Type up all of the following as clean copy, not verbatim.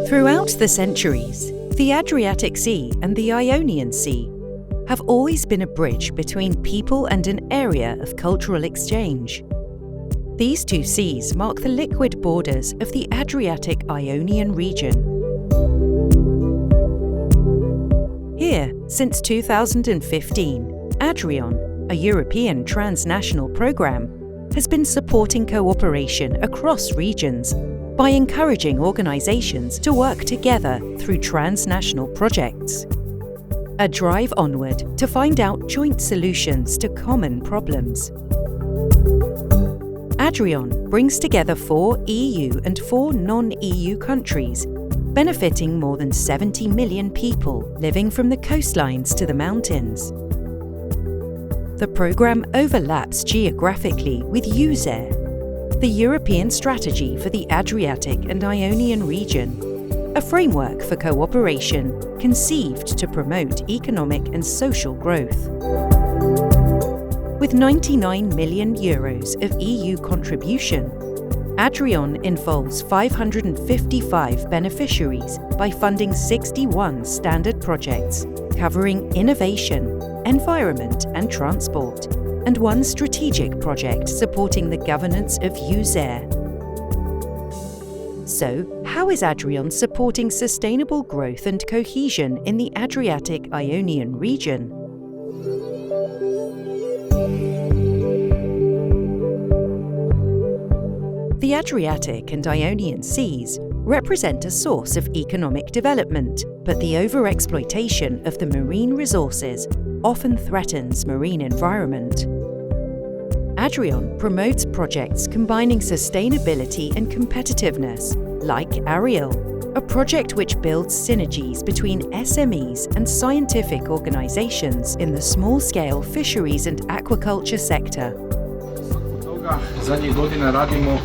Throughout the centuries, the Adriatic Sea and the Ionian Sea have always been a bridge between people and an area of cultural exchange. These two seas mark the liquid borders of the Adriatic-Ionian region. Here, since 2015, Adrion, a European transnational program, has been supporting cooperation across regions by encouraging organizations to work together through transnational projects. A drive onward to find out joint solutions to common problems. Adrion brings together 4 EU and 4 non-EU countries, benefiting more than 70 million people living from the coastlines to the mountains. The programme overlaps geographically with USER, the European Strategy for the Adriatic and Ionian region, a framework for cooperation conceived to promote economic and social growth. With €99 million of EU contribution, Adrion involves 555 beneficiaries by funding 61 standard projects covering innovation, environment and transport, and 1 strategic project supporting the governance of USER. So, how is Adrion supporting sustainable growth and cohesion in the Adriatic-Ionian region? The Adriatic and Ionian Seas represent a source of economic development, but the overexploitation of the marine resources often threatens marine environment. Adrion promotes projects combining sustainability and competitiveness, like Ariel, a project which builds synergies between SMEs and scientific organizations in the small-scale fisheries and aquaculture sector. Zadnjih godina radimo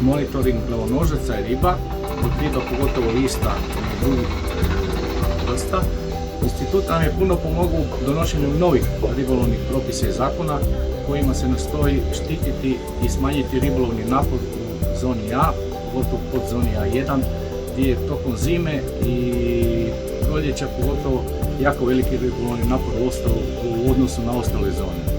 monitoring glavonožaca i riba, likvida pogotovo lista i drugih vrsta. Institut nam je puno pomogao u donošenju novih ribolovnih propisa i zakona kojima se nastoji štititi i smanjiti ribolovni napor u zoni A, pogotovo pod zoni A1, gdje je tokom zime i proljeća pogotovo jako veliki ribolovni napor ostao u odnosu na ostale zone.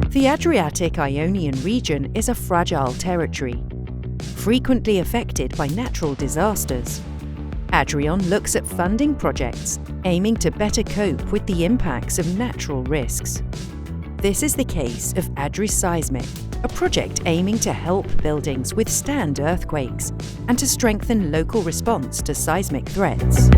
The Adriatic-Ionian region is a fragile territory, frequently affected by natural disasters. Adrion looks at funding projects aiming to better cope with the impacts of natural risks. This is the case of ADRIPASS, a project aiming to help buildings withstand earthquakes and to strengthen local response to seismic threats.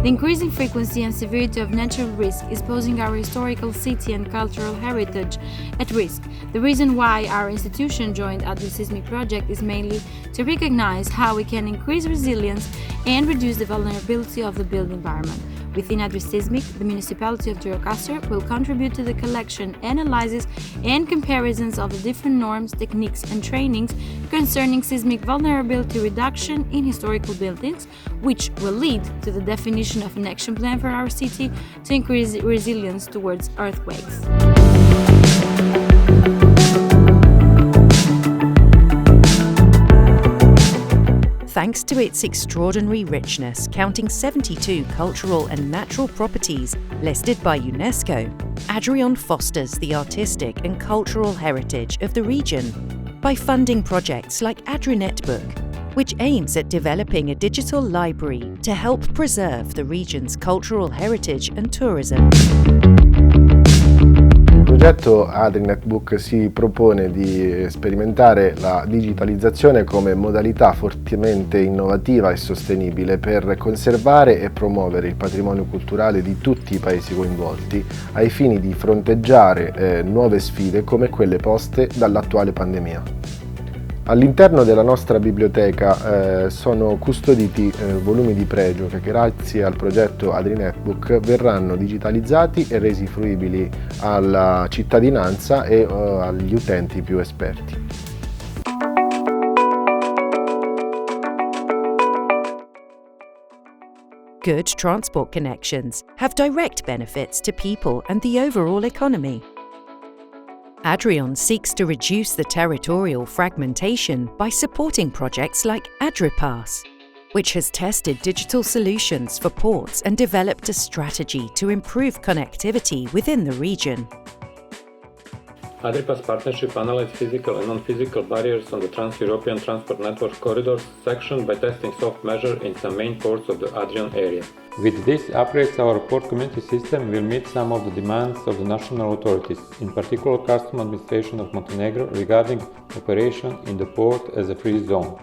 The increasing frequency and severity of natural risk is posing our historical city and cultural heritage at risk. The reason why our institution joined ADRIPASS project is mainly to recognize how we can increase resilience and reduce the vulnerability of the built environment. Within ADRIPASS, the municipality of Doncaster will contribute to the collection, analysis and comparisons of the different norms, techniques and trainings concerning seismic vulnerability reduction in historical buildings, which will lead to the definition of an action plan for our city to increase resilience towards earthquakes. Thanks to its extraordinary richness, counting 72 cultural and natural properties listed by UNESCO, Adrion fosters the artistic and cultural heritage of the region by funding projects like ADRINetbook, which aims at developing a digital library to help preserve the region's cultural heritage and tourism. Il progetto ADRINetbook si propone di sperimentare la digitalizzazione come modalità fortemente innovativa e sostenibile per conservare e promuovere il patrimonio culturale di tutti i paesi coinvolti ai fini di fronteggiare nuove sfide come quelle poste dall'attuale pandemia. All'interno della nostra biblioteca sono custoditi volumi di pregio che grazie al progetto ADRINetbook verranno digitalizzati e resi fruibili alla cittadinanza e agli utenti più esperti. Good transport connections have direct benefits to people and the overall economy. Adrion seeks to reduce the territorial fragmentation by supporting projects like ADRIPASS, which has tested digital solutions for ports and developed a strategy to improve connectivity within the region. ADRIPASS partnership analyzes physical and non-physical barriers on the Trans-European Transport Network corridors section by testing soft measures in some main ports of the Adrion area. With this upgrades, our port community system will meet some of the demands of the national authorities, in particular Customs Administration of Montenegro, regarding operation in the port as a free zone.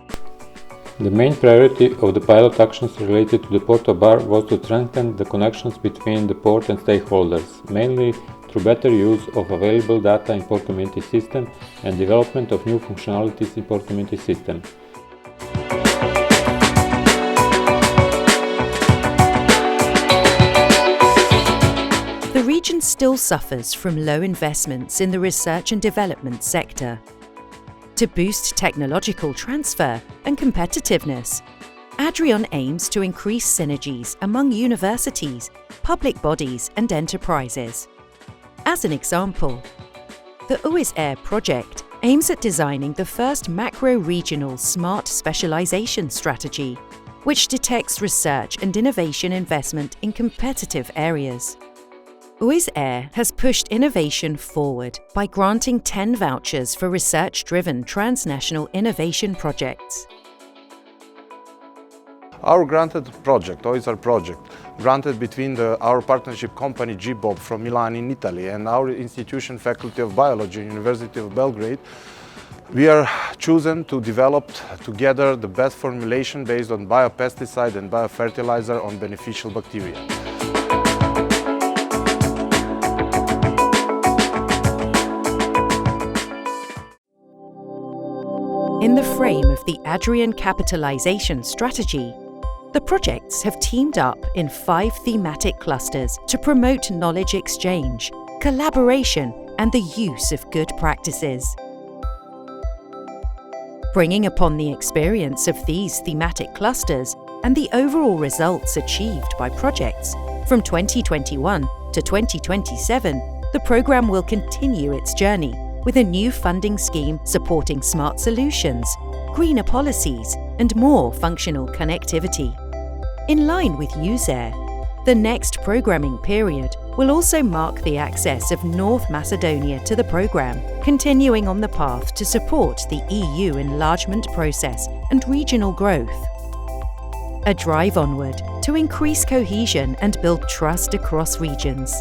The main priority of the pilot actions related to the Port of Bar was to strengthen the connections between the port and stakeholders, mainly through better use of available data in port community system and development of new functionalities in port community system. The region still suffers from low investments in the research and development sector. To boost technological transfer and competitiveness, Adrion aims to increase synergies among universities, public bodies and enterprises. As an example, the UIS-AIR project aims at designing the first macro-regional smart specialization strategy, which detects research and innovation investment in competitive areas. UIS-AIR has pushed innovation forward by granting 10 vouchers for research-driven transnational innovation projects. Our granted project, UIS-AIR project, granted between our partnership company G-BOB from Milan in Italy and our institution Faculty of Biology, University of Belgrade, we are chosen to develop together the best formulation based on biopesticide and biofertilizer on beneficial bacteria. In the frame of the Adrion capitalization strategy, the projects have teamed up in 5 thematic clusters to promote knowledge exchange, collaboration, and the use of good practices. Bringing upon the experience of these thematic clusters and the overall results achieved by projects, from 2021 to 2027, the programme will continue its journey with a new funding scheme supporting smart solutions, greener policies, and more functional connectivity. In line with UIS-AIR, the next programming period will also mark the access of North Macedonia to the programme, continuing on the path to support the EU enlargement process and regional growth. A drive onward to increase cohesion and build trust across regions.